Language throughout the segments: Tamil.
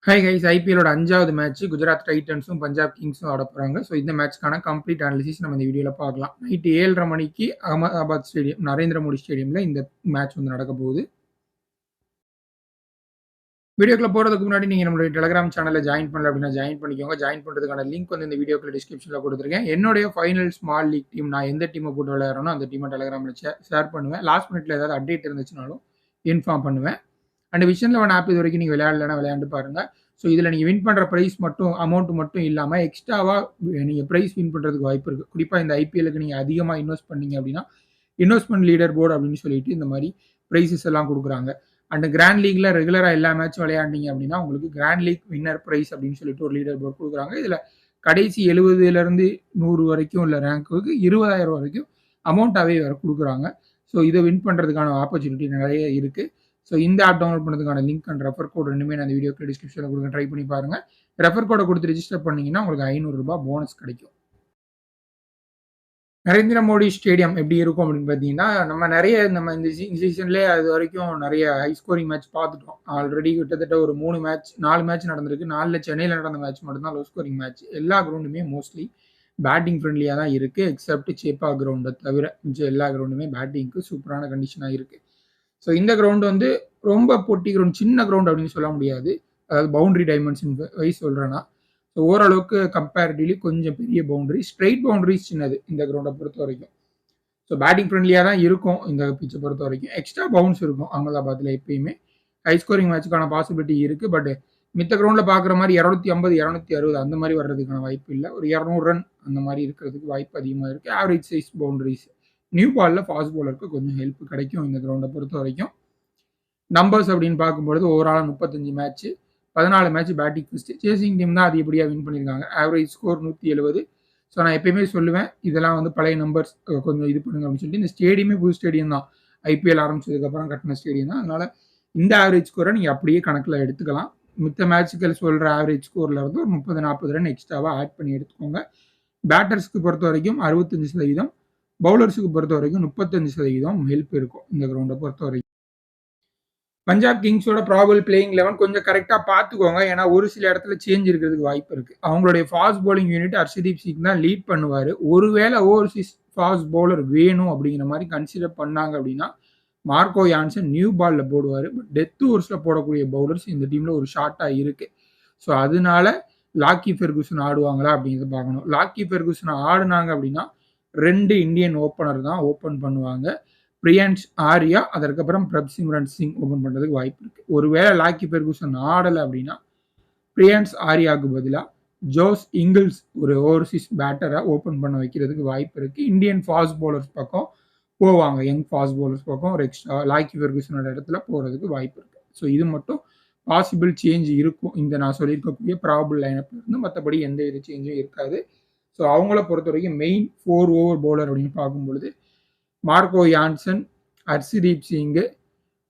ஹாய் கைஸ் ஐபிஎல்லோட 5வது மேட்ச் குஜராத் டைட்டன்ஸும் பஞ்சாப் கிங்ஸும் ஆட போகிறாங்க. ஸோ இந்த மேட்ச்க்கான கம்ப்ளீட் அனாலிசிஸ் நம்ம இந்த வீடியோவில் பார்க்கலாம். நைட்டு 7:30 மணிக்கு அகமதாபாத் ஸ்டேடியம் நரேந்திர மோடி ஸ்டேடியமில் இந்த மேட்ச் வந்து நடக்க போகுது. வீடியோக்குள்ள போகிறதுக்கு முன்னாடி நீங்கள் நம்மளுடைய டெலிகிராம் சேனலில் ஜாயின் பண்ணல அப்படின்னா ஜாயின் பண்ணிக்கோங்க. ஜாயின் பண்ணுறதுக்கான லிங்க் வந்து இந்த வீடியோக்குள்ள டிஸ்கிரிப்ஷனில் கொடுத்துருக்கேன். என்னுடைய ஃபைனல் ஸ்மால் லீக் டீம் நான் எந்த டீமை போட்டு விளையாடுறனோ அந்த டீமை டெலிகிராமில் ஷேர் பண்ணுவேன். லாஸ்ட் மினிட்ல ஏதாவது அப்டேட் இருந்துச்சுனாலும் இன்ஃபார்ம் பண்ணுவேன். அண்ட் விஷன் 11 ஆப் இது வரைக்கும் நீங்கள் விளையாடலன்னா விளையாண்டு பாருங்கள். ஸோ இதில் நீங்கள் வின் பண்ணுற ப்ரைஸ் மட்டும் அமௌண்ட் மட்டும் இல்லாமல் எக்ஸ்ட்ராவாக நீங்கள் ப்ரைஸ் வின் பண்ணுறதுக்கு வாய்ப்பு இருக்குது. குறிப்பாக இந்த ஐபிஎல்லுக்கு நீங்கள் அதிகமாக இன்வெஸ்ட் பண்ணீங்க அப்படின்னா இன்வெஸ்ட்மெண்ட் லீடர் போர்டு அப்படின்னு சொல்லிட்டு இந்த மாதிரி ப்ரைஸஸ் எல்லாம் கொடுக்குறாங்க. அண்ட் கிராண்ட் லீக்ல ரெகுலராக எல்லா மேட்சும் விளையாண்டிங்க அப்படின்னா உங்களுக்கு கிராண்ட் லீக் வின்னர் ப்ரைஸ் அப்படின்னு சொல்லிட்டு ஒரு லீடர் போர்டு கொடுக்குறாங்க. இதில் கடைசி 70லேருந்து 100 வரைக்கும் உள்ள ரேங்க்குக்கு 20,000 வரைக்கும் அமௌண்ட்டாகவே வேறு கொடுக்குறாங்க. ஸோ இதை வின் பண்ணுறதுக்கான ஆப்பர்ச்சுனிட்டி நிறைய இருக்குது. ஸோ இந்த ஆப் டவுன்லோட் பண்ணுறதுக்கான லிங்க் அண்ட் ரெஃபர் கோட் ரெண்டுமே நான் அந்த வீடியோக்கு டிஸ்கிரிப்ஷனில் கொடுக்க ட்ரை பண்ணி பாருங்கள். ரெஃபர் கோடை கொடுத்து ரெஜிஸ்டர் பண்ணிங்கன்னா உங்களுக்கு ₹500 போனஸ் கிடைக்கும். நரேந்திர மோடி ஸ்டேடியம் எப்படி இருக்கும் அப்படின்னு பார்த்தீங்கன்னா நம்ம இந்த சீசன்லேயே அது வரைக்கும் நிறைய ஹை ஸ்கோரிங் மேட்ச் பார்த்துட்டோம். ஆல்ரெடி கிட்டத்தட்ட ஒரு 4 மேட்ச் நடந்திருக்கு. 4ல் சென்னையில் நடந்த மேட்ச் மட்டும்தான் லோ ஸ்கோரிங் மேட்ச். எல்லா கிரவுண்டுமே மோஸ்ட்லி பேட்டிங் ஃப்ரெண்ட்லியாக தான் இருக்குது. எக்ஸப்ட் சேப்பா கிரவுண்டை தவிர மிச்சம் எல்லா கிரவுண்டுமே பேட்டிங்க்கு சூப்பரான கண்டிஷனாக இருக்குது. ஸோ இந்த கிரவுண்டு வந்து ரொம்ப பொட்டி கிரவுண்ட், சின்ன கிரவுண்ட் அப்படின்னு சொல்ல முடியாது. அதாவது பவுண்டரி டைமென்ஷன் வைஸ் சொல்கிறேன்னா, ஸோ ஓரளவுக்கு கம்பேரிட்டிவ்லி கொஞ்சம் பெரிய பவுண்டரி, ஸ்ட்ரெயிட் பவுண்டரிஸ் சின்னது இந்த கிரவுண்டை பொறுத்த வரைக்கும். ஸோ பேட்டிங் ஃப்ரெண்ட்லியாக தான் இருக்கும் இந்த பிச்சை பொறுத்த வரைக்கும். எக்ஸ்ட்ரா பவுன்ஸ் இருக்கும் அகமதாபாத்தில் எப்பயுமே. ஹை ஸ்கோரிங் மேட்சுக்கான பாசிபிலிட்டி இருக்குது. பட் மித்த கிரவுண்டில் பார்க்குற மாதிரி 250 260 அந்த மாதிரி வர்றதுக்கான வாய்ப்பு இல்லை. ஒரு 200 ரன் அந்த மாதிரி இருக்கிறதுக்கு வாய்ப்பு அதிகமாக இருக்குது. Average size boundaries. நியூ பாலில் ஃபாஸ்ட் பாலருக்கு கொஞ்சம் ஹெல்ப் கிடைக்கும் இந்த கிரவுண்டை பொறுத்த வரைக்கும். நம்பர்ஸ் அப்படின்னு பார்க்கும்பொழுது ஓவராலாக 35 match, 14 match batting first. Chasing team தான் அதிகப்படியாக வின் பண்ணியிருக்காங்க. Average score 170. ஸோ நான் எப்பயுமே சொல்லுவேன், இதெல்லாம் வந்து பழைய நம்பர்ஸ் கொஞ்சம் இது பண்ணுங்க அப்படின்னு சொல்லிட்டு. இந்த ஸ்டேடியமே புது ஸ்டேடியம் தான். ஐபிஎல் ஆரம்பிச்சதுக்கப்புறம் கட்டின ஸ்டேடியம் தான். அதனால் இந்த ஆவரேஜ் ஸ்கோரை நீங்கள் அப்படியே கணக்கில் எடுத்துக்கலாம். மித்த மேட்சுகள் சொல்கிற ஆவரேஜ் ஸ்கோரில் இருந்து ஒரு 30-40 ரன் எக்ஸ்ட்ராவாக ஆட் பண்ணி எடுத்துக்கோங்க. பேட்டர்ஸ்க்கு பொறுத்த வரைக்கும் 65%, பவுலர்ஸுக்கு பொறுத்த வரைக்கும் 35% ஹெல்ப் இருக்கும் இந்த கிரவுண்டை பொறுத்த வரைக்கும். பஞ்சாப் கிங்ஸோட ப்ராபபிள் பிளேயிங் 11 கொஞ்சம் கரெக்டாக பார்த்துக்கோங்க. ஏன்னா ஒரு சில இடத்துல சேஞ்ச் இருக்கிறதுக்கு வாய்ப்பு இருக்குது. அவங்களுடைய fast bowling unit Harshdeep Singh தான் லீட் பண்ணுவார். ஒருவேளை ஓவர்சீஸ் ஃபாஸ்ட் பவுலர் வேணும் அப்படிங்கிற மாதிரி கன்சிடர் பண்ணாங்க அப்படின்னா மார்க்கோ யான்சன் நியூ பாலில் போடுவார். பட் டெத் ஓவர்ஸில் போடக்கூடிய பவுலர்ஸ் இந்த டீமில் ஒரு ஷார்ட்டாக இருக்குது. ஸோ அதனால லாக்கி ஃபெர்குசன் ஆடுவாங்களா அப்படிங்கிறத பார்க்கணும். லாக்கி ஃபெர்குசன் ஆடுனாங்க அப்படின்னா 2 இந்தியன் ஓப்பனர் தான் ஓப்பன் பண்ணுவாங்க. பிரியான்ஸ் ஆர்யா, அதற்கப்புறம் பிரப்சிம்ரன் சிங் ஓப்பன் பண்ணுறதுக்கு வாய்ப்பு இருக்குது. ஒருவேளை லாக்கி ஃபெர்குசன் ஆடலை அப்படின்னா பிரியான்ஸ் ஆர்யாவுக்கு பதிலாக ஜோஸ் இங்கிள்ஸ் ஒரு ஓவர்சீஸ் பேட்டரை ஓப்பன் பண்ண வைக்கிறதுக்கு வாய்ப்பு இருக்குது. இந்தியன் ஃபாஸ்ட் பவுலர்ஸ் பக்கம் போவாங்க. யங் ஃபாஸ்ட் பவுலர்ஸ் பக்கம் ஒரு எக்ஸ்ட்ரா லாக்கி ஃபெர்குசனோட இடத்துல போகிறதுக்கு வாய்ப்பு இருக்குது. ஸோ இது மட்டும் பாசிபிள் சேஞ்ச் இருக்கும் இந்த நான் சொல்லியிருக்கக்கூடிய ப்ராபபிள் லைனப்ல இருந்து. மற்றபடி எந்த வித சேஞ்சும் இருக்காது. ஸோ அவங்கள பொறுத்த வரைக்கும் மெயின் 4 ஓவர் பவுலர் அப்படின்னு பார்க்கும்பொழுது Marco Jansen, Harshdeep Singh,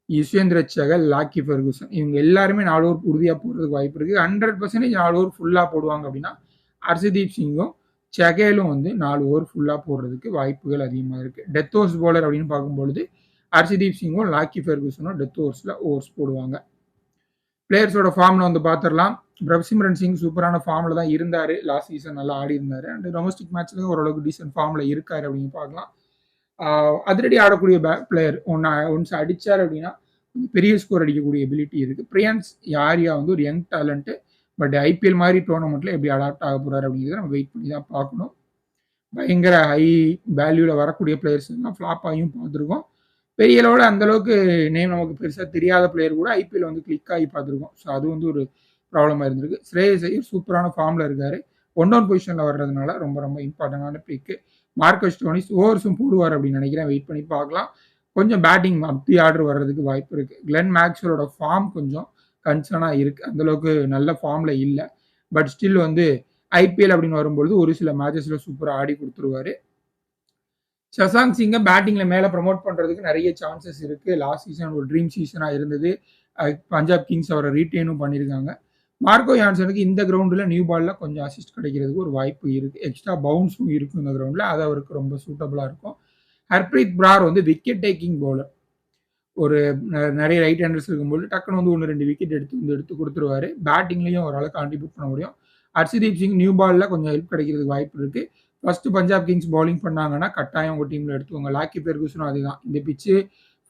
Yuzvendra Chahal, Lockie Ferguson இவங்க எல்லாருமே 4 ஓவர் உறுதியாக போடுறதுக்கு வாய்ப்பு இருக்குது. 100% 4 ஓவர் ஃபுல்லாக போடுவாங்க அப்படின்னா ஹர்ஷதீப் சிங்கும் சகேலும் வந்து 4 ஓவர் ஃபுல்லாக போடுறதுக்கு வாய்ப்புகள் அதிகமாக இருக்குது. டெத் ஓவர்ஸ் பவுலர் அப்படின்னு பார்க்கும்பொழுது ஹர்ஷதீப் சிங்கும் லாக்கி ஃபெர்குசனும் டெத் ஓவர்ஸில் ஓவர்ஸ் போடுவாங்க. பிளேயர்ஸோட ஃபார்மில் வந்து பார்த்துடலாம். பிரப்சிம்ரன் சிங் சூப்பரான ஃபார்மில் தான் இருந்தார். லாஸ்ட் சீசன் நல்லா ஆடி இருந்தார். அண்ட் டொமஸ்டிக் மேட்ச்லேயும் ஓரளவுக்கு டீசென்ட் ஃபார்மில் இருக்கார் அப்படின்னு பார்க்கலாம். அதிரடி ஆடக்கூடிய பிளேயர் ஒன்ஸ் அடித்தார் அப்படின்னா பெரிய ஸ்கோர் அடிக்கக்கூடிய எபிலிட்டி இருக்குது. பிரியான்ஸ் ஆர்யா வந்து ஒரு யங் டேலண்ட்டு. பட் ஐபிஎல் மாதிரி டோர்னமெண்ட்டில் எப்படி அடாப்ட் ஆக போகிறார் அப்படிங்கிறத நம்ம வெயிட் பண்ணி தான் பார்க்கணும். பயங்கர ஹை வேல்யூவில் வரக்கூடிய பிளேயர்ஸ் எல்லாம் ஃப்ளாப் ஆகியும் பார்த்துருக்கோம். பெரிய அளவில் அந்தளவுக்கு நேம் நமக்கு பெருசாக தெரியாத பிளேயர் கூட ஐபிஎல் வந்து கிளிக் ஆகி பார்த்துருக்கோம். ஸோ அது வந்து ஒரு ப்ராப்ளமாக இருந்திருக்கு. ஸ்ரேயஸ் ஐயர் சூப்பரான ஃபார்மில் இருக்கார். 1 பொசிஷனில் வர்றதுனால ரொம்ப ரொம்ப இம்பார்ட்டண்டான பிக்கு. மார்க்கஸ் ஸ்டோனிஸ் ஓவர்ஸும் போடுவார் அப்படின்னு நினைக்கிறேன். வெயிட் பண்ணி பார்க்கலாம். கொஞ்சம் பேட்டிங் அப்படி ஆர்டர் வர்றதுக்கு வாய்ப்பு இருக்குது. கிளென் மேக்ஸ்வெலோட ஃபார்ம் கொஞ்சம் கன்சர்னாக இருக்குது. அந்தளவுக்கு நல்ல ஃபார்மில் இல்லை. பட் ஸ்டில் வந்து ஐபிஎல் அப்படின்னு வரும்பொழுது ஒரு சில மேட்சஸில் சூப்பராக ஆடி கொடுத்துருவார். சசாங்க் சிங்கை பேட்டிங்கில் மேலே ப்ரமோட் பண்ணுறதுக்கு நிறைய சான்சஸ் இருக்குது. லாஸ்ட் சீசன் ஒரு ட்ரீம் சீசனாக இருந்தது. பஞ்சாப் கிங்ஸ் அவரை ரீட்டெயினும் பண்ணியிருக்காங்க. மார்க்கோ யான்சனுக்கு இந்த கிரவுண்டில் நியூ பாலில் கொஞ்சம் அசிஸ்ட் கிடைக்கிறதுக்கு ஒரு வாய்ப்பு இருக்குது. எக்ஸ்ட்ரா பவுன்ஸும் இருக்கும் இந்த கிரவுண்டில். அது அவருக்கு ரொம்ப சூட்டபுளாக இருக்கும். ஹர்ப்ரீத் பிரார் வந்து விக்கெட் டேக்கிங் பவுலர். ஒரு நிறைய ரைட் ஹேண்டர்ஸ் இருக்கும்போது டக்குன்னு வந்து 1, 2 விக்கெட் எடுத்து குடுத்துருவாரு. பேட்டிங்லயும் ஓரளவுக்கு கான்ட்ரிபியூட் பண்ண முடியும். ஹர்ஷதீப் சிங் நியூ பால்ல கொஞ்சம் ஹெல்ப் கிடைக்கிறதுக்கு வாய்ப்பு இருக்கு. ஃபர்ஸ்ட் பஞ்சாப் கிங்ஸ் பவுலிங் பண்ணாங்கன்னா, கட்டாயம் உங்க டீம்ல எடுத்துக்கோங்க. லாக்கி பெர்குசனும் அதேதான். இந்த பிட்ச்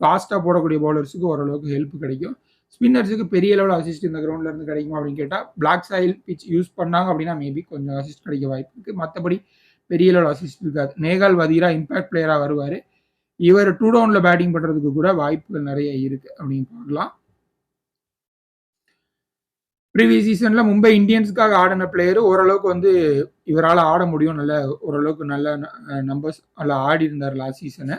ஃபாஸ்ட்டா போடக்கூடிய பவுலர்ஸ்க்கு ஓரளவுக்கு ஹெல்ப் கிடைக்கும். ஸ்பின்னர்ஸுக்கு பெரிய லெவல் அசிஸ்ட் இந்த கிரவுண்ட்ல இருந்து கிடைக்குமா அப்படின்னு கேட்டா, பிளாக் சாயில் பிட்ச் யூஸ் பண்ணாங்க அப்படின்னா, மேபி கொஞ்சம் அசிஸ்ட் கிடைக்க வாய்ப்பு இருக்கு. மத்தபடி பெரிய லெவல் அசிஸ்ட் இருக்காது. நேகால் வதீரா இம்பாக்ட் பிளேயரா வருவாரு. இவர் 2 டவுன்ல பேட்டிங் பண்றதுக்கு கூட வாய்ப்புகள் நிறைய இருக்கு அப்படின்னு பார்க்கலாம். ப்ரீவியஸ் சீசன்ல மும்பை இந்தியன்ஸ்க்காக ஆடின பிளேயர் ஓரளவுக்கு வந்து இவரால ஆட முடியும். ஓரளவுக்கு நல்ல நம்பர்ஸ் நல்லா ஆடி இருந்தார் லாஸ்ட் சீசனு.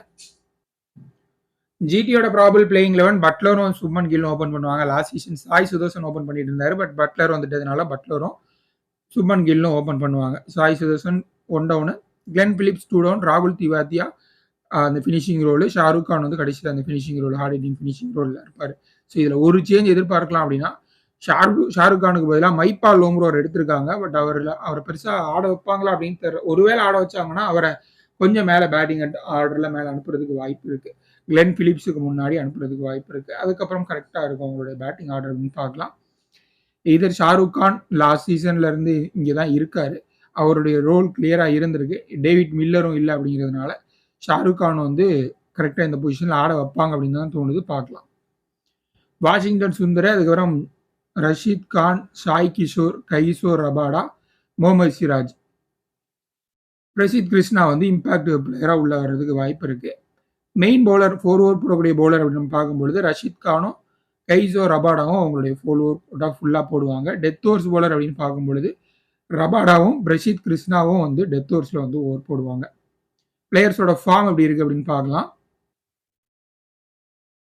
ஜிடியோட ப்ராபபிள் பிளேயிங் 11 பட்லரும் சுப்மன் கில்லும் ஓப்பன் பண்ணுவாங்க. Last season Sai Sudharsan open பண்ணிட்டு இருந்தாரு. பட் பட்லர் வந்துட்டதுனால பட்லரும் சுப்மன் கில்லும் ஓப்பன் பண்ணுவாங்க. Sai Sudharsan 1 down, Glenn Phillips 2 down, ராகுல் திவாத்தியா அந்த ஃபினிஷிங் ரோல், ஷாருக் கான் வந்து கடைசியில் அந்த finishing role hard hitting finishing ரோலில் இருப்பார். ஸோ இதில் ஒரு சேஞ்ச் எதிர்பார்க்கலாம் அப்படின்னா, ஷாருக் கானுக்கு பதிலாக மைப்பால் லோம்ரோர் எடுத்திருக்காங்க. பட் அவரை பெருசாக ஆட வைப்பாங்களா அப்படின்னு தெரியல. ஒருவேளை ஆட வச்சாங்கன்னா அவரை கொஞ்சம் மேலே பேட்டிங் ஆர்டரில் மேலே அனுப்புறதுக்கு வாய்ப்பு இருக்குது. கிளென் பிலிப்ஸுக்கு முன்னாடி அனுப்புறதுக்கு வாய்ப்பு இருக்குது. அதுக்கப்புறம் கரெக்டாக இருக்கும் அவங்களுடைய பேட்டிங் ஆர்டர் அப்படின்னு பார்க்கலாம். இதர் ஷாருக் கான் லாஸ்ட் சீசன்ல இருந்து இங்கே தான் இருக்காரு. அவருடைய ரோல் கிளியராக இருந்திருக்கு. டேவிட் மில்லரும் இல்லை அப்படிங்கிறதுனால ஷாருக் கான் வந்து கரெக்டாக இந்த பொசிஷனில் ஆட வைப்பாங்க அப்படின்னு தான் தோணுது. பார்க்கலாம். வாஷிங்டன் சுந்தர், அதுக்கப்புறம் ரஷீத் கான், சாய் கிஷோர், கைசோர் ரபாடா, முகமது சிராஜ், பிரசித் கிருஷ்ணா வந்து இம்பாக்ட் பிளேயராக உள்ள வர்றதுக்கு வாய்ப்பு இருக்கு. மெயின் பவுலர் 4 ஓவர் போடக்கூடிய பவுலர் அப்படின்னு பார்க்கும்பொழுது ரஷீத் கானும் கைசோ ரபாடாவும் அவங்களுடைய 4 ஓவர் ஃபுல்லாக போடுவாங்க. டெத் ஓவர்ஸ் பவுலர் அப்படின்னு பார்க்கும்பொழுது ரபாடாவும் பிரசித் கிருஷ்ணாவும் வந்து டெத் ஓவர்ஸில் வந்து ஓவர் போடுவாங்க. பிளேயர்ஸோட ஃபார்ம் எப்படி இருக்கு அப்படின்னு பார்க்கலாம்.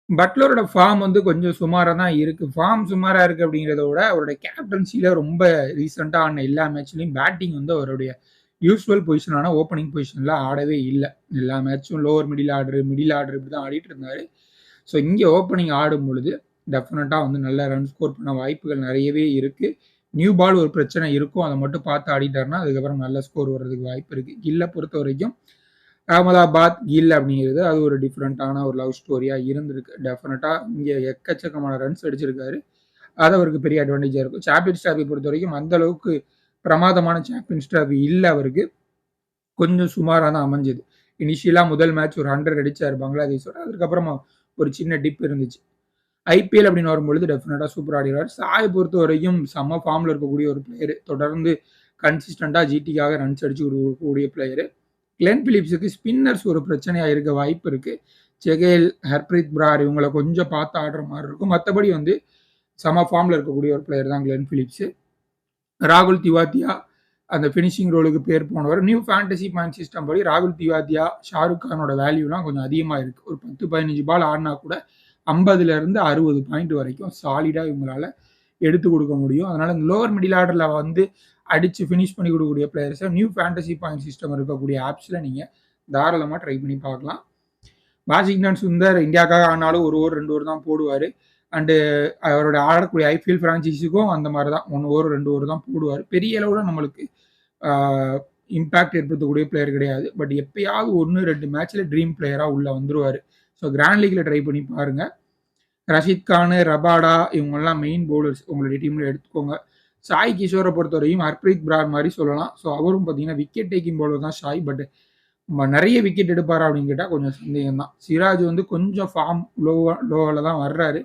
பட்லரோட ஃபார்ம் வந்து கொஞ்சம் சுமாராக தான் இருக்கு. ஃபார்ம் சுமாராக இருக்கு அப்படிங்கிறத விட அவருடைய கேப்டன்சியில் ரொம்ப ரீசெண்டாக ஆன எல்லா மேட்ச்லையும் பேட்டிங் வந்து அவருடைய யூஸ்வல் பொசிஷனான ஓப்பனிங் பொசிஷனில் ஆடவே இல்லை. எல்லா மேட்சும் லோவர் மிடில் ஆர்டர் இப்படி தான் ஆடிட்டு இருந்தாரு. ஸோ இங்கே ஓப்பனிங் ஆடும் பொழுது டெஃபினட்டாக வந்து நல்ல ரன் ஸ்கோர் பண்ண வாய்ப்புகள் நிறையவே இருக்குது. நியூ பால் ஒரு பிரச்சனை இருக்கும், அதை மட்டும் பார்த்து ஆடிட்டாருன்னா அதுக்கப்புறம் நல்ல ஸ்கோர் வர்றதுக்கு வாய்ப்பு இருக்குது. கில்லை பொறுத்த வரைக்கும் அகமதாபாத் கில் அப்படிங்கிறது அது ஒரு டிஃப்ரெண்ட்டான ஒரு லவ் ஸ்டோரியாக இருந்திருக்கு. டெஃபினட்டாக இங்கே எக்கச்சக்கமான ரன்ஸ் அடிச்சிருக்காரு. அது அவருக்கு பெரிய அட்வான்டேஜாக இருக்கும். சாம்பியன்ஸ் டிராஃபி பொறுத்த வரைக்கும் அந்த அளவுக்கு பிரமாதமான சாம்பியன்ஸ் டிராஃபி இல்லை அவருக்கு. கொஞ்சம் சுமாராக தான் அமைஞ்சது. இனிஷியலாக முதல் மேட்ச் ஒரு 100 அடித்தார் பங்களாதேஷோட. அதுக்கப்புறமா ஒரு சின்ன டிப் இருந்துச்சு. ஐபிஎல் அப்படின்னு வரும்பொழுது டெஃபினட்டாக சூப்பர் ஆடிடுவார். சாயை பொறுத்த வரைக்கும் செம்ம ஃபார்மில் இருக்கக்கூடிய ஒரு பிளேயரு. தொடர்ந்து கன்சிஸ்டண்ட்டாக ஜிடிக்காக ரன்ஸ் அடிச்சு கொடுக்கக்கூடிய பிளேயரு. கிளென் பிலிப்ஸுக்கு ஸ்பின்னர்ஸ் ஒரு பிரச்சனையாக இருக்க வாய்ப்பு இருக்குது. செகேல், ஹர்ப்ரீத் பிரார் இவங்களை கொஞ்சம் பார்த்து ஆடுற மாதிரி இருக்கும். மற்றபடி வந்து செம ஃபார்மில் இருக்கக்கூடிய ஒரு பிளேயர் தான் கிளென் பிலிப்ஸு. ராகுல் திவாத்தியா அந்த ஃபினிஷிங் ரோலுக்கு பேர் போனவர். நியூ ஃபேண்டசி பாயிண்ட் சிஸ்டம் படி ராகுல் திவாத்தியா, ஷாருக் கானோட வேல்யூலாம் கொஞ்சம் அதிகமாக இருக்குது. ஒரு 10-15 பால் ஆடினா கூட 50லேருந்து 60 பாயிண்ட் வரைக்கும் சாலிடாக இவங்களால எடுத்து கொடுக்க முடியும். அதனால் இந்த லோவர் மிடில் ஆர்டரில் வந்து அடித்து ஃபினிஷ் பண்ணி கொடுக்கக்கூடிய பிளேயர்ஸை நியூ ஃபேண்டசி பாயிண்ட் சிஸ்டம் இருக்கக்கூடிய ஆப்ஸில் நீங்கள் தாராளமாக ட்ரை பண்ணி பார்க்கலாம். வாஷிங்டன் சுந்தர் இந்தியாவுக்காக ஆனாலும் 1 ஓவர் 2 ஓவர் தான் போடுவார். அண்டு அவரோட ஆடக்கூடிய ஐபிஎல் ஃப்ரான்ச்சைஸுக்கும் அந்த மாதிரி தான் 1 ஓவர் 2 ஓவர் தான் போடுவார். பெரிய அளவில் நம்மளுக்கு இம்பேக்ட் ஏற்படுத்தக்கூடிய பிளேயர் கிடையாது. பட் எப்பயாவது 1-2 மேட்ச்சில் ட்ரீம் பிளேயராக உள்ளே வந்துருவார். ஸோ கிராண்ட் லீக்ல ட்ரை பண்ணி பாருங்கள். ரஷீத் கான், ரபாடா இவங்கெல்லாம் மெயின் பவுலர்ஸ் உங்களுடைய டீமில் எடுத்துக்கோங்க. சாய் கிஷோரை பொறுத்தவரையும் ஹர்ப்ரீத் பிரார் மாதிரி சொல்லலாம். ஸோ அவரும் பார்த்தீங்கன்னா விக்கெட் டேக்கிங் பவுலர் தான் சாய். பட் நிறைய விக்கெட் எடுப்பாரா அப்படின்னு கேட்டால் கொஞ்சம் சந்தேகம் தான். சிராஜ் வந்து கொஞ்சம் ஃபார்ம் லோவில் தான் வர்றாரு.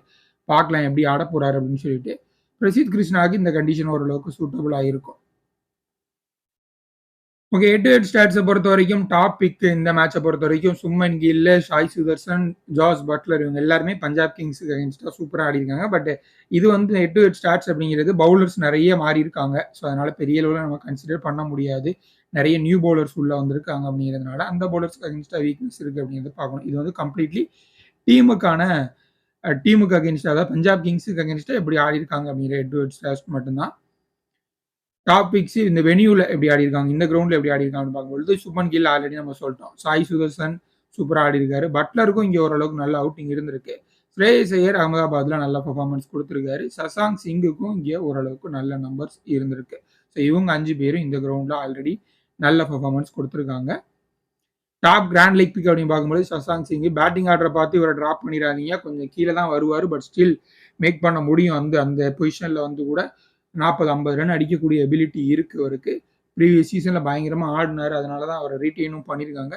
பார்க்கலாம் எப்படி ஆட போகிறாரு அப்படின்னு சொல்லிட்டு. பிரசித் கிருஷ்ணாவுக்கு இந்த கண்டிஷன் ஓரளவுக்கு சூட்டபுளாக இருக்கும். ஓகே, ஹெட் டு ஹெட் ஸ்டாட்ஸை பொறுத்த வரைக்கும் டாப் பிக் இந்த மேட்சை பொறுத்த வரைக்கும் சும்மன் கில், சாய் சுதர்சன், ஜாஸ் பட்லர் இவங்க எல்லாருமே பஞ்சாப் கிங்ஸுக்கு அகேன்ஸ்டாக சூப்பராக ஆடி இருக்காங்க. பட் இது வந்து ஹெட் டு ஹெட் ஸ்டாட்ஸ் அப்படிங்கிறது பவுலர்ஸ் நிறைய மாறி இருக்காங்க. ஸோ அதனால பெரிய அளவில் நம்ம கன்சிடர் பண்ண முடியாது. நிறைய நியூ பவுலர்ஸ் உள்ள வந்திருக்காங்க அப்படிங்கிறதுனால அந்த பவுலர்ஸ்க்கு அகேன்ஸ்டாக வீக்னஸ் இருக்குது அப்படிங்கிறத பார்க்கணும். இது வந்து கம்ப்ளீட்லி டீமுக்கு அகேன்ஸ்டாக, அதாவது பஞ்சாப் கிங்ஸுக்கு அகேன்ஸ்டாக எப்படி ஆடி இருக்காங்க அப்படிங்கிற ஹெட் டு ஹெட் ஸ்டாட்ஸ் மட்டும்தான். டாப் பிக்ஸ் இந்த வெனியூவில் எப்படி ஆடி இருக்காங்க, இந்த கிரவுண்டில் எப்படி ஆடி இருக்காங்கன்னு பார்க்கும்பொழுது சுப்மன் கில் ஆல்ரெடி நம்ம சொல்லிட்டோம். சாய் சுதர்சன் சூப்பராக ஆடி இருக்காரு. பட்லருக்கும் இங்கே ஓரளவுக்கு நல்ல அவுட்டிங் இருந்திருக்கு. ஸ்ரேயஸ் ஐயர் அகமதாபாத்தில் நல்ல பர்ஃபார்மன்ஸ் கொடுத்துருக்காரு. சசாங் சிங்குக்கும் இங்கே ஓரளவுக்கு நல்ல நம்பர்ஸ் இருந்திருக்கு. ஸோ இவங்க 5 பேரும் இந்த கிரவுண்டில் ஆல்ரெடி நல்ல பர்ஃபார்மன்ஸ் கொடுத்துருக்காங்க. டாப் கிராண்ட் லீக் பிக் அப்படின்னு பார்க்கும்போது சசாங் சிங் பேட்டிங் ஆர்டரை பார்த்து இவரை ட்ராப் பண்ணிடாதீங்க. கொஞ்சம் கீழே தான் வருவார். பட் ஸ்டில் மேக் பண்ண முடியும். அந்த பொசிஷனில் வந்து கூட 40-50 ரன் அடிக்கக்கூடிய எபிலிட்டி இருக்கு அவருக்கு. ப்ரீவியஸ் சீசனில் பயங்கரமாக ஆடினார். அதனால தான் அவரை ரீட்டைனும் பண்ணியிருக்காங்க.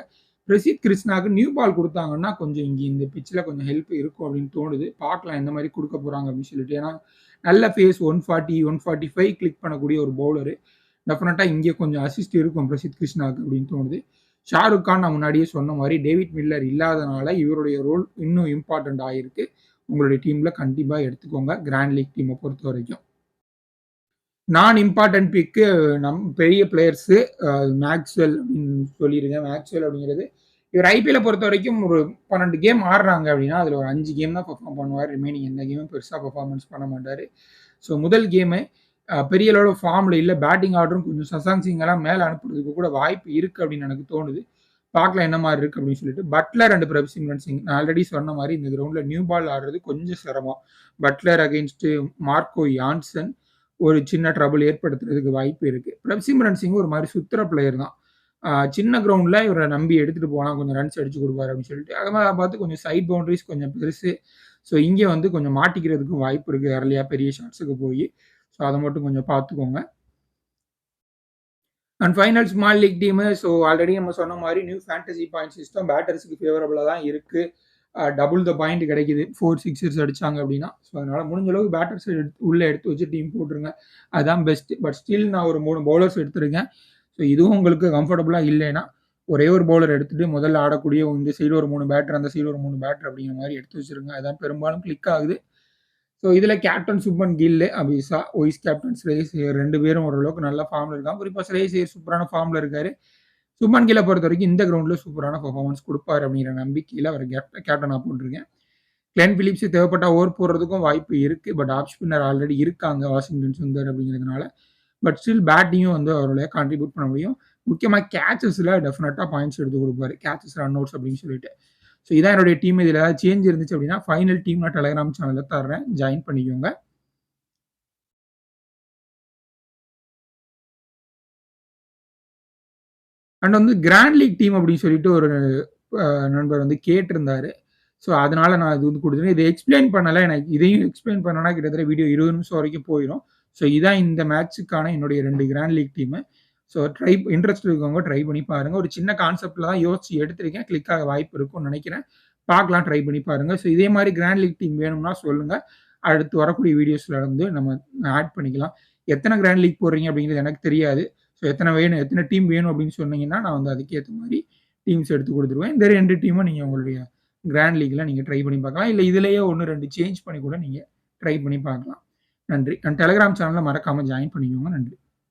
பிரசித் கிருஷ்ணாவுக்கு நியூ பால் கொடுத்தாங்கன்னா கொஞ்சம் இங்கே இந்த பிச்சில் கொஞ்சம் ஹெல்ப் இருக்கும் அப்படின்னு தோணுது. பார்க்கலாம் எந்த மாதிரி கொடுக்க போகிறாங்க அப்படின்னு சொல்லிட்டு. ஏன்னா நல்ல ஃபேஸ் 140, 145 கிளிக் பண்ணக்கூடிய ஒரு பவுலரு. டெஃபினட்டாக இங்கே கொஞ்சம் அசிஸ்ட் இருக்கும் பிரசித் கிருஷ்ணாவுக்கு அப்படின்னு தோணுது. ஷாருக் கான் நான் முன்னாடியே சொன்ன மாதிரி டேவிட் மில்லர் இல்லாதனால இவருடைய ரோல் இன்னும் இம்பார்ட்டண்ட் ஆகிருக்கு. உங்களுடைய டீமில் கண்டிப்பாக எடுத்துக்கோங்க கிராண்ட் லீக் டீமை பொறுத்த வரைக்கும். நான் இம்பார்ட்டன்ட் பிக்கு பெரிய பிளேயர்ஸு மேக்ஸ்வெல் அப்படின்னு சொல்லியிருக்கேன். மேக்ஸ்வெல் அப்படிங்கிறது இவர் ஐபிஎல்லை பொறுத்த வரைக்கும் ஒரு 12 கேம் ஆடுறாங்க அப்படின்னா அதில் ஒரு 5 கேம் தான் பெர்ஃபார்ம் பண்ணுவார். ரிமைனிங் எந்த கேமும் பெருசாக பெர்ஃபார்மன்ஸ் பண்ண மாட்டார். ஸோ முதல் கேமு பெரிய அளவு ஃபார்மில் இல்லை. பேட்டிங் ஆர்டரும் கொஞ்சம் சசாங் சிங் எல்லாம் மேலே அனுப்புறதுக்கு கூட வாய்ப்பு இருக்குது அப்படின்னு எனக்கு தோணுது. பார்க்கலாம் என்ன மாதிரி இருக்குது அப்படின்னு சொல்லிட்டு. பட்லர் அண்ட் பிரப்சிம்ரன் சிங் நான் ஆல்ரெடி சொன்ன மாதிரி இந்த கிரவுண்டில் நியூ பால் ஆடுறது கொஞ்சம் சிரமம். பட்லர் அகெயின்ஸ்டு மார்க்கோ யான்சன் ஒரு சின்ன ட்ரபிள் ஏற்படுத்துறதுக்கு வாய்ப்பு இருக்குது. பிரப்சிம்ரன் சிங் ஒரு மாதிரி சுத்துற பிளேயர் தான். சின்ன கிரவுண்டில் இவரை நம்பி எடுத்துகிட்டு போகலாம், கொஞ்சம் ரன்ஸ் அடிச்சு கொடுப்பாரு அப்படின்னு சொல்லிட்டு. அகமதாபாத் கொஞ்சம் சைட் பவுண்டரிஸ் கொஞ்சம் பெருசு. ஸோ இங்கே வந்து கொஞ்சம் மாட்டிக்கிறதுக்கு வாய்ப்பு இருக்குது ஏர்லியாக பெரிய ஷாட்ஸுக்கு போய். ஸோ அதை மட்டும் கொஞ்சம் பார்த்துக்கோங்க. And final small league team. So already நம்ம சொன்ன மாதிரி நியூ ஃபேண்டசி பாயிண்ட் சிஸ்டம் பேட்டர்ஸுக்கு ஃபேவரபுளாக தான் இருக்குது. டபுள் த பாயிண்ட் கிடைக்குது 4 சிக்ஸர்ஸ் அடித்தாங்க அப்படின்னா. ஸோ அதனால் முடிஞ்ச அளவுக்கு பேட்டர்ஸ் உள்ளே எடுத்து வச்சு டீம் போட்டுருங்க, அதுதான் பெஸ்ட்டு. பட் ஸ்டில் நான் ஒரு 3 பவுலர்ஸ் எடுத்துருக்கேன். ஸோ இதுவும் உங்களுக்கு கம்ஃபர்டபுளாக இல்லைன்னா ஒரே ஒரு பவுலர் எடுத்துகிட்டு முதல்ல ஆடக்கூடிய இந்த சைடு ஒரு 3 பேட்டர், அந்த சைடு ஒரு 3 பேட்டர் அப்படிங்கிற மாதிரி எடுத்து வச்சுருங்க. அதுதான் பெரும்பாலும் கிளிக் ஆகுது. ஸோ இதில் captain Shubman Gill, Abisha, vice captain ஸ்ரேயஸ் ஐயர் 2 பேரும் ஓரளவுக்கு நல்ல ஃபார்மில் இருக்காங்க. குறிப்பாக ஸ்ரேயஸ் ஐயர் சூப்பரான ஃபார்மில் இருக்காரு. சுப்மன் கில்லை பொறுத்த வரைக்கும் இந்த கிரவுண்டில் சூப்பரான பர்ஃபார்மன்ஸ் கொடுப்பார் அப்படிங்கிற நம்பிக்கையில் அவர் கேப்டனாக போட்டிருக்கேன். கிளென் பிலிப்ஸ் தேவைப்பட்ட ஓவர் போடுறதுக்கும் வாய்ப்பு இருக்குது. பட் ஆஃப் ஸ்பின்னர் ஆல்ரெடி இருக்காங்க வாஷிங்டன் சுந்தர் அப்படிங்கிறதுனால. பட் ஸ்டில் பேட்டிங்கும் வந்து அவருடைய கான்ட்ரிபியூட் பண்ண முடியும். முக்கியமாக கேச்சஸில் டெஃபினட்டாக பாயிண்ட்ஸ் எடுத்து கொடுப்பாரு. கேச்சஸ், ரன் அவுட்ஸ் அப்படின்னு சொல்லிட்டு. ஸோ இதான் என்னுடைய டீம். இதில் ஏதாவது சேஞ்ச் இருந்துச்சு அப்படின்னா ஃபைனல் டீம் நான் டெலிகிராம் சேனலில் தர்றேன், ஜாயின் பண்ணிக்கோங்க. அண்ட் வந்து கிராண்ட் லீக் டீம் அப்படின்னு சொல்லிட்டு ஒரு நண்பர் வந்து கேட்டிருந்தாரு. ஸோ அதனால நான் இது வந்து கொடுத்துருக்கேன். இதை எக்ஸ்பிளைன் பண்ணலை. எனக்கு இதையும் எக்ஸ்பிளைன் பண்ணோன்னா கிட்டத்தட்ட வீடியோ 20 நிமிஷம் வரைக்கும் போயிடும். ஸோ இதான் இந்த மேட்சுக்கான என்னுடைய 2 grand league team. So interest இருக்கவங்க ட்ரை பண்ணி பாருங்கள். ஒரு சின்ன கான்செப்டில் தான் யோசிச்சு எடுத்திருக்கேன். கிளிக் ஆக வாய்ப்பு இருக்கும்னு நினைக்கிறேன். பார்க்கலாம், ட்ரை பண்ணி பாருங்கள். ஸோ இதே மாதிரி கிராண்ட் லீக் டீம் வேணும்னா சொல்லுங்கள். அடுத்து வரக்கூடிய வீடியோஸில் வந்து நம்ம ஆட் பண்ணிக்கலாம். எத்தனை கிராண்ட் லீக் போடுறீங்க அப்படிங்கிறது எனக்கு தெரியாது. ஸோ எத்தனை டீம் வேணும் அப்படின்னு சொன்னீங்கன்னா நான் வந்து அதுக்கேற்ற மாதிரி டீம்ஸ் எடுத்து கொடுத்துருவேன். இந்த 2 டீமும் நீங்கள் உங்களுடைய கிராண்ட் லீக்கில் நீங்கள் ட்ரை பண்ணி பார்க்கலாம். இல்லை இதிலேயே 1-2 சேஞ்ச் பண்ணி கூட நீங்கள் ட்ரை பண்ணி பார்க்கலாம். நன்றி. டெலிகிராம் சேனலில் மறக்காமல் ஜாயின் பண்ணிக்கோங்க. நன்றி.